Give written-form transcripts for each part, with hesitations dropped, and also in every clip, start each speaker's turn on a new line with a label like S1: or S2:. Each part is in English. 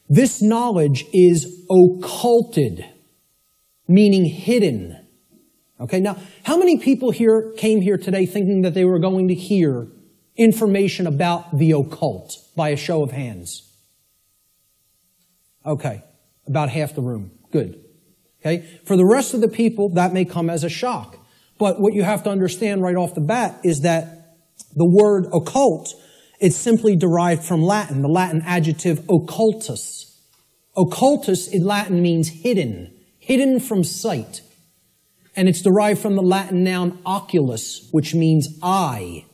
S1: This knowledge is occulted, meaning hidden. Okay, now, how many people here came here today thinking that they were going to hear information about the occult by a show of hands? Okay, about half the room. Good. Okay, for the rest of the people, that may come as a shock. But what you have to understand right off the bat is that the word occult, it's simply derived from Latin, the Latin adjective occultus. Occultus in Latin means hidden, hidden from sight. And it's derived from the Latin noun oculus, which means eye.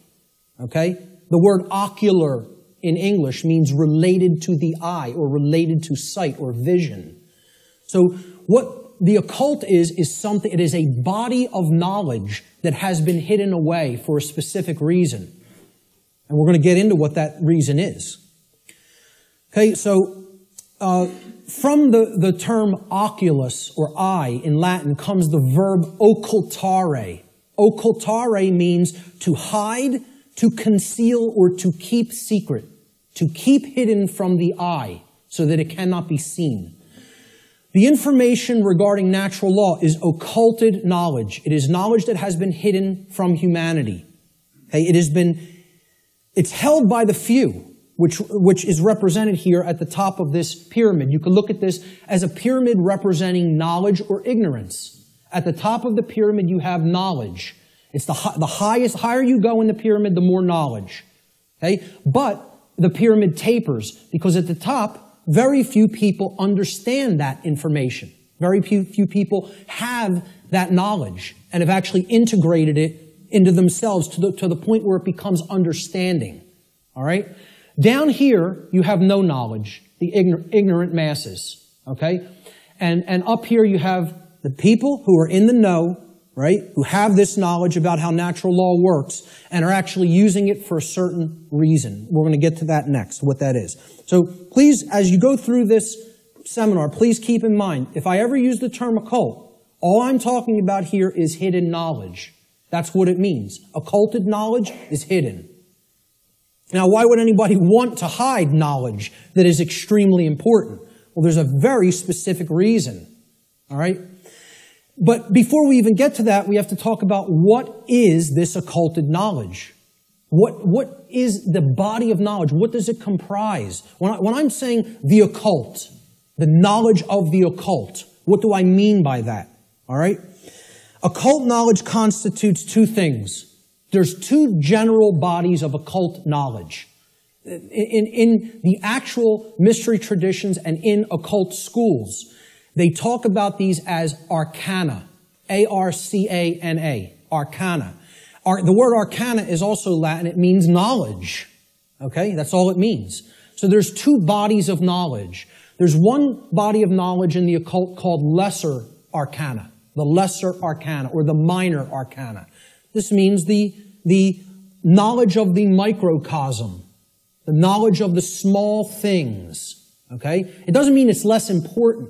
S1: Okay? The word ocular in English means related to the eye or related to sight or vision. So what the occult is something, it is a body of knowledge that has been hidden away for a specific reason. And we're going to get into what that reason is. Okay, so from the term oculus or eye in Latin comes the verb occultare. Occultare means to hide, to conceal, or to keep secret. To keep hidden from the eye so that it cannot be seen. The information regarding natural law is occulted knowledge. It is knowledge that has been hidden from humanity. Okay? It's held by the few, which is represented here at the top of this pyramid. You can look at this as a pyramid representing knowledge or ignorance. At the top of the pyramid, you have knowledge. It's the higher you go in the pyramid, the more knowledge. Okay? But the pyramid tapers because at the top, very few people understand that information. Very few people have that knowledge and have actually integrated it into themselves to the point where it becomes understanding. All right? Down here, you have no knowledge, the ignorant masses. Okay? And up here, you have the people who are in the know, right, who have this knowledge about how natural law works and are actually using it for a certain reason. We're going to get to that next, what that is. So please, as you go through this seminar, please keep in mind, if I ever use the term occult, all I'm talking about here is hidden knowledge. That's what it means. Occulted knowledge is hidden. Now, why would anybody want to hide knowledge that is extremely important? Well, there's a very specific reason. All right? But before we even get to that, we have to talk about what is this occulted knowledge? What is the body of knowledge? What does it comprise? When I'm saying the occult, the knowledge of the occult, what do I mean by that? All right? Occult knowledge constitutes two things. There's two general bodies of occult knowledge. In the actual mystery traditions and in occult schools, they talk about these as arcana, A-R-C-A-N-A, arcana. The word arcana is also Latin. It means knowledge. Okay? That's all it means. So there's two bodies of knowledge. There's one body of knowledge in the occult called lesser arcana, the lesser arcana, or the minor arcana. This means the knowledge of the microcosm, the knowledge of the small things. Okay? It doesn't mean it's less important.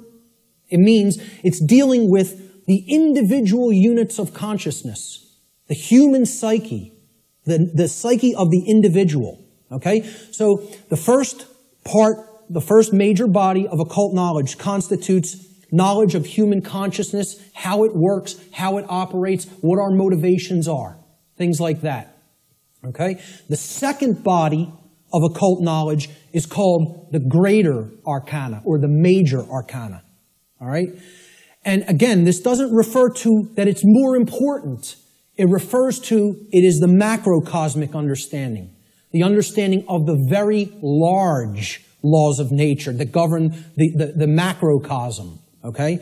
S1: It means it's dealing with the individual units of consciousness, the human psyche, the psyche of the individual. Okay? So the first major body of occult knowledge constitutes knowledge of human consciousness, how it works, how it operates, what our motivations are, things like that. Okay? The second body of occult knowledge is called the greater arcana or the major arcana. All right? And again, this doesn't refer to that it's more important. It refers to it is the macrocosmic understanding, the understanding of the very large laws of nature that govern the macrocosm. Okay?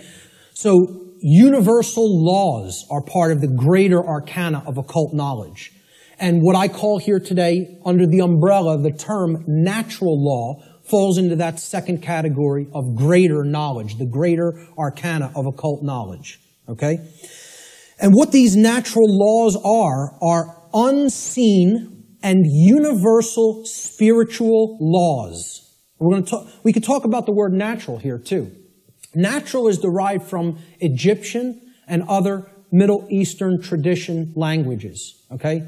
S1: So universal laws are part of the greater arcana of occult knowledge. And what I call here today, under the umbrella, the term natural law, falls into that second category of greater knowledge, the greater arcana of occult knowledge. Okay? And what these natural laws are unseen and universal spiritual laws. We could talk about the word natural here too. Natural is derived from Egyptian and other Middle Eastern tradition languages. Okay?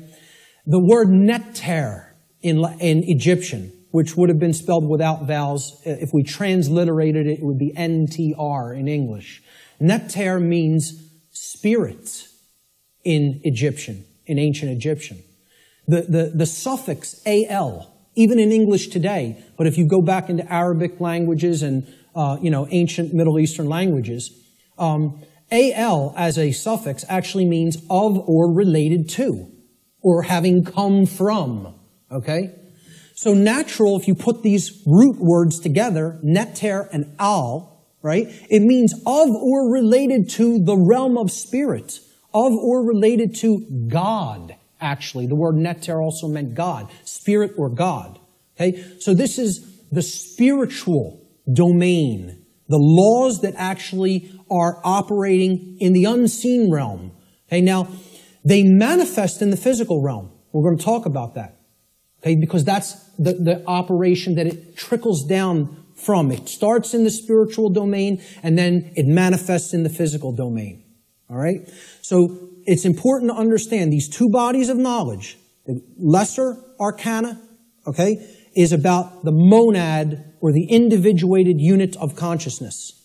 S1: The word neter in Egyptian, which would have been spelled without vowels. If we transliterated it, it would be NTR in English. Neter means spirit in Egyptian, in ancient Egyptian. The suffix al, even in English today, but if you go back into Arabic languages and ancient Middle Eastern languages, al as a suffix actually means of or related to, or having come from. Okay? So natural, if you put these root words together, neter and al, right? It means of or related to the realm of spirit, of or related to God, actually. The word neter also meant God, spirit or God. Okay? So this is the spiritual domain, the laws that actually are operating in the unseen realm. Okay? Now, they manifest in the physical realm. We're going to talk about that. Okay? Because that's the operation that it trickles down from. It starts in the spiritual domain, and then it manifests in the physical domain. All right? So it's important to understand these two bodies of knowledge. The lesser arcana, okay, is about the monad or the individuated unit of consciousness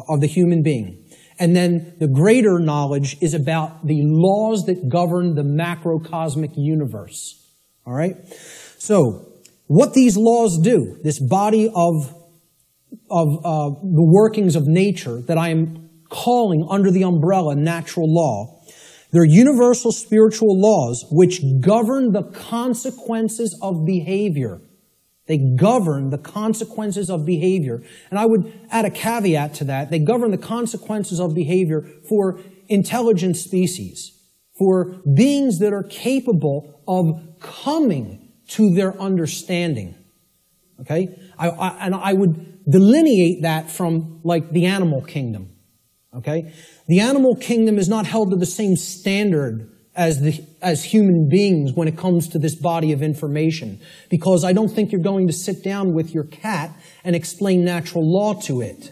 S1: of the human being. And then the greater knowledge is about the laws that govern the macrocosmic universe. All right? So, what these laws do, this body of the workings of nature that I am calling under the umbrella natural law, they're universal spiritual laws which govern the consequences of behavior. They govern the consequences of behavior. And I would add a caveat to that. They govern the consequences of behavior for intelligent species, for beings that are capable of coming to their understanding. Okay? And I would delineate that from, like, the animal kingdom. Okay? The animal kingdom is not held to the same standard as human beings when it comes to this body of information. Because I don't think you're going to sit down with your cat and explain natural law to it.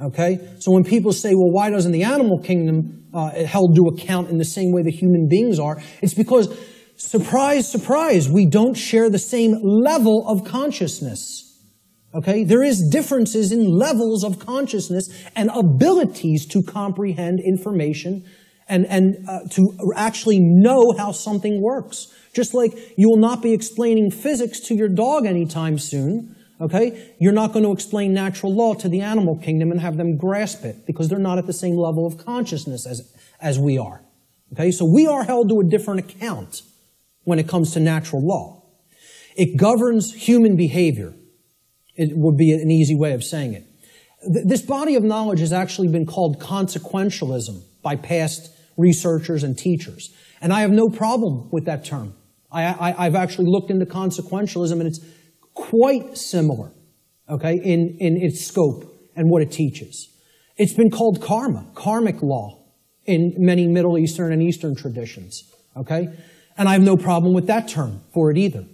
S1: Okay? So when people say, well, why doesn't the animal kingdom held to account in the same way that human beings are? It's because, surprise, surprise, we don't share the same level of consciousness. Okay? There is differences in levels of consciousness and abilities to comprehend information and to actually know how something works. Just like you will not be explaining physics to your dog anytime soon, okay? You're not going to explain natural law to the animal kingdom and have them grasp it because they're not at the same level of consciousness as we are. Okay? So we are held to a different account when it comes to natural law. It governs human behavior. It would be an easy way of saying it. This body of knowledge has actually been called consequentialism by past researchers and teachers. And I have no problem with that term. I've actually looked into consequentialism, and it's quite similar, okay, in its scope and what it teaches. It's been called karma, karmic law, in many Middle Eastern and Eastern traditions, okay? And I have no problem with that term for it either.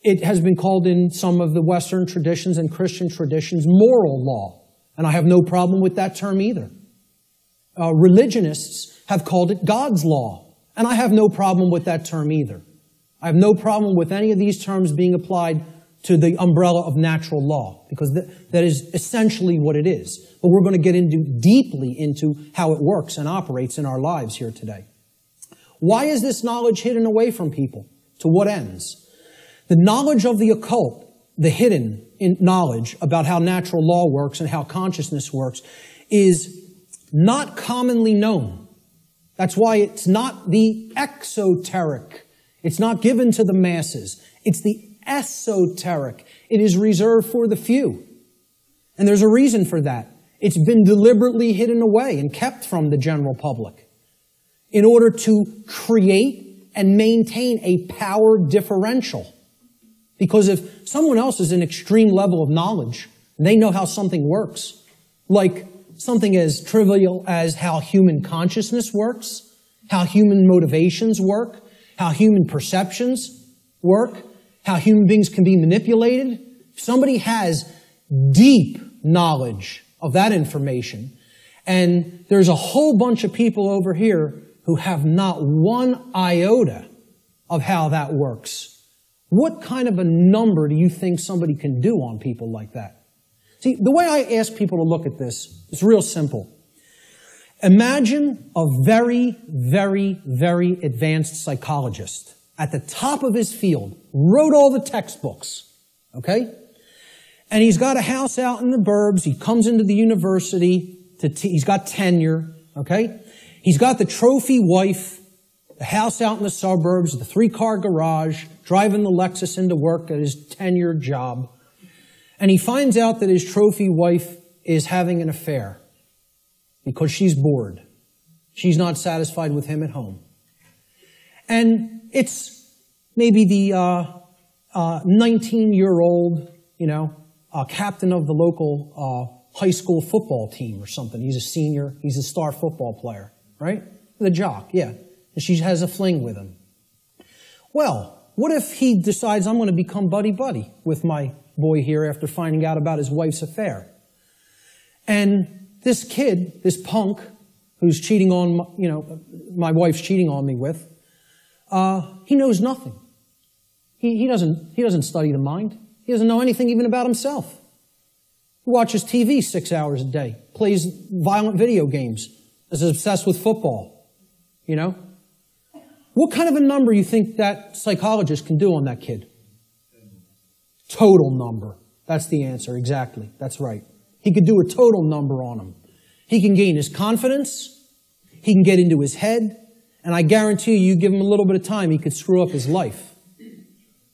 S1: It has been called in some of the Western traditions and Christian traditions moral law, and I have no problem with that term either. Religionists have called it God's law, and I have no problem with that term either. I have no problem with any of these terms being applied to the umbrella of natural law, because that is essentially what it is. But we're going to get deeply into how it works and operates in our lives here today. Why is this knowledge hidden away from people? To what ends? The knowledge of the occult, the hidden knowledge about how natural law works and how consciousness works, is not commonly known. That's why it's not the exoteric. It's not given to the masses. It's the esoteric. It is reserved for the few. And there's a reason for that. It's been deliberately hidden away and kept from the general public in order to create and maintain a power differential. Because if someone else is an extreme level of knowledge, and they know how something works, like something as trivial as how human consciousness works, how human motivations work, how human perceptions work, how human beings can be manipulated. If somebody has deep knowledge of that information, and there's a whole bunch of people over here who have not one iota of how that works, What kind of a number do you think somebody can do on people like that? See, the way I ask people to look at this is real simple. Imagine a very, very, very advanced psychologist at the top of his field, wrote all the textbooks, okay? And he's got a house out in the burbs. He comes into the university. He's got tenure, okay? He's got the trophy wife, the house out in the suburbs, the 3-car garage, driving the Lexus into work at his tenured job. And he finds out that his trophy wife is having an affair because she's bored. She's not satisfied with him at home. And it's maybe the 19-year-old, captain of the local high school football team or something. He's a senior. He's a star football player, right? The jock, yeah. And she has a fling with him. Well, what if he decides, I'm going to become buddy-buddy with my boy here after finding out about his wife's affair? And this kid, this punk, who's cheating on, my wife's cheating on me with, he knows nothing. He doesn't study the mind. He doesn't know anything even about himself. He watches TV 6 hours a day, plays violent video games, is obsessed with football, What kind of a number you think that psychologist can do on that kid? Total number. That's the answer, exactly. That's right. He could do a total number on him. He can gain his confidence. He can get into his head. And I guarantee you give him a little bit of time, he could screw up his life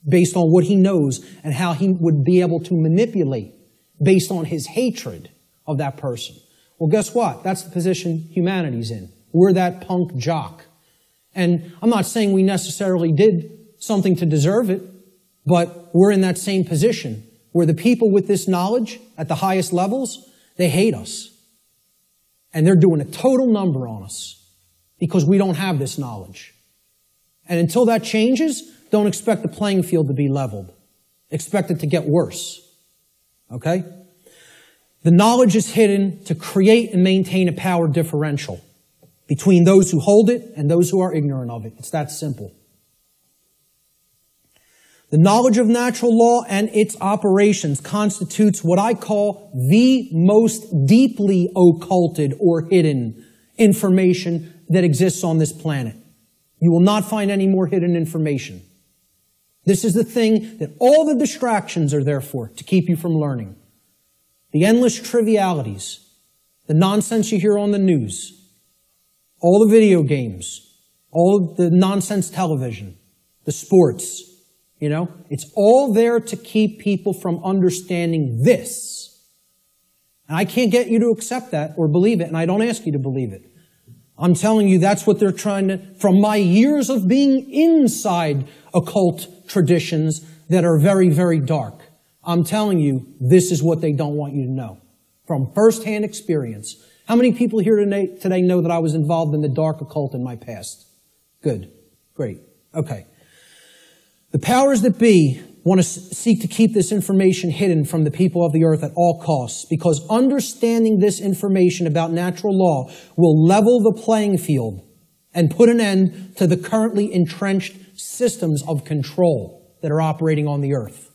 S1: based on what he knows and how he would be able to manipulate based on his hatred of that person. Well, guess what? That's the position humanity's in. We're that punk jock. And I'm not saying we necessarily did something to deserve it, but we're in that same position where the people with this knowledge at the highest levels, they hate us. And they're doing a total number on us because we don't have this knowledge. And until that changes, don't expect the playing field to be leveled. Expect it to get worse. Okay? The knowledge is hidden to create and maintain a power differential between those who hold it and those who are ignorant of it. It's that simple. The knowledge of natural law and its operations constitutes what I call the most deeply occulted or hidden information that exists on this planet. You will not find any more hidden information. This is the thing that all the distractions are there for, to keep you from learning. The endless trivialities, the nonsense you hear on the news, all the video games, all of the nonsense television, the sports, it's all there to keep people from understanding this. And I can't get you to accept that or believe it, and I don't ask you to believe it. I'm telling you that's what they're trying to, from my years of being inside occult traditions that are very, very dark. I'm telling you, this is what they don't want you to know. From firsthand experience. How many people here today know that I was involved in the dark occult in my past? Good. Great. Okay. The powers that be want to seek to keep this information hidden from the people of the earth at all costs, because understanding this information about natural law will level the playing field and put an end to the currently entrenched systems of control that are operating on the earth.